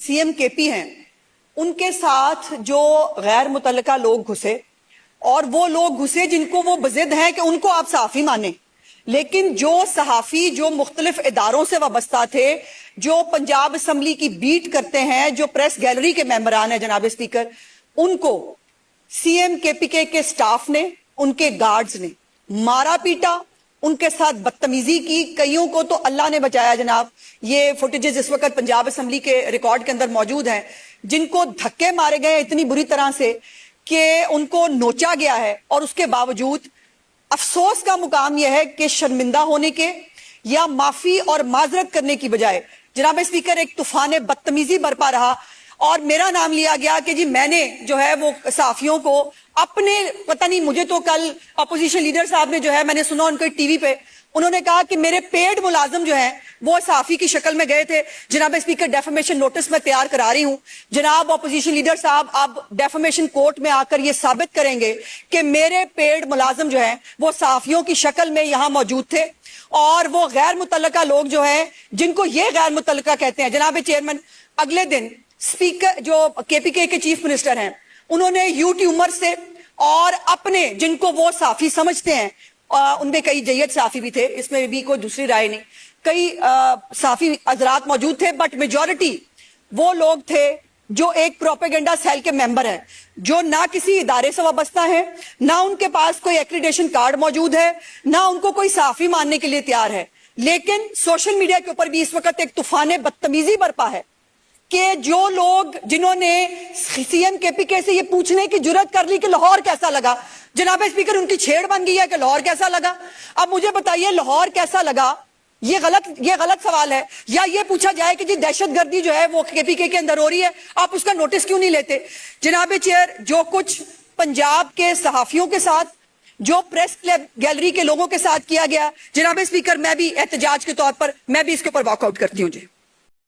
CM KP हैं, उनके साथ जो गैर मुतल्लका लोग घुसे और वो लोग घुसे जिनको वो बजिद हैं कि उनको आप सहाफ़ी माने, लेकिन जो सहाफ़ी जो मुख्तलिफ इदारों से वाबस्ता थे, जो पंजाब असम्बली की बीट करते हैं, जो प्रेस गैलरी के मेंबरान हैं जनाब स्पीकर, उनको सीएम केपीके के स्टाफ ने, उनके गार्ड्स ने मारा पीटा, उनके साथ बदतमीजी की। कईयों को तो अल्लाह ने बचाया जनाब। ये फुटेजेस इस वक्त पंजाब असम्बली के रिकॉर्ड के अंदर मौजूद हैं, जिनको धक्के मारे गए इतनी बुरी तरह से कि उनको नोचा गया है। और उसके बावजूद अफसोस का मुकाम यह है कि शर्मिंदा होने के या माफी और माजरत करने की बजाय जनाब स्पीकर एक तूफान बदतमीजी बरपा रहा और मेरा नाम लिया गया कि जी मैंने जो है वो सहाफियों को अपने, पता नहीं, मुझे तो कल अपोजिशन लीडर साहब ने जो है, मैंने सुना उनको टीवी पे, उन्होंने कहा कि मेरे पेड मुलाजिम जो हैं वो सहाफी की शक्ल में गए थे। जनाब स्पीकर, डेफमेशन नोटिस मैं तैयार करा रही हूं। जनाब अपोजिशन लीडर साहब, आप डेफमेशन कोर्ट में आकर ये साबित करेंगे कि मेरे पेड मुलाजिम जो हैं वो सहाफियों की शक्ल में यहां मौजूद थे और वो गैर मुतल्लका लोग जो हैं, जिनको ये गैर मुतल्लका कहते हैं। जनाब चेयरमैन, अगले दिन स्पीकर जो केपीके के चीफ मिनिस्टर हैं, उन्होंने यूट्यूबर से और अपने जिनको वो साफी समझते हैं, उनमें कई जय्यद साफी भी थे, इसमें भी कोई दूसरी राय नहीं, कई साफी हजरात मौजूद थे, बट मेजॉरिटी वो लोग थे जो एक प्रोपेगेंडा सेल के मेंबर हैं, जो ना किसी इदारे से वाबस्ता है, ना उनके पास कोई एक्रीडेशन कार्ड मौजूद है, ना उनको कोई साफी मानने के लिए तैयार है। लेकिन सोशल मीडिया के ऊपर भी इस वक्त एक तूफान बदतमीजी बरपा है कि जो लोग, जिन्होंने सीएम केपीके से ये पूछने की जुर्रत कर ली कि लाहौर कैसा लगा, जनाब स्पीकर, उनकी छेड़ बन गई है कि लाहौर कैसा लगा। अब मुझे बताइए, लाहौर कैसा लगा, ये गलत सवाल है। या ये पूछा जाए कि जी दहशतगर्दी जो है वो केपीके के अंदर हो रही है, आप उसका नोटिस क्यों नहीं लेते। जनाब चेयर, जो कुछ पंजाब के सहाफियों के साथ, जो प्रेस गैलरी के लोगों के साथ किया गया, जनाब स्पीकर, मैं भी एहतजाज के तौर पर मैं भी इसके ऊपर वॉकआउट करती हूँ जी।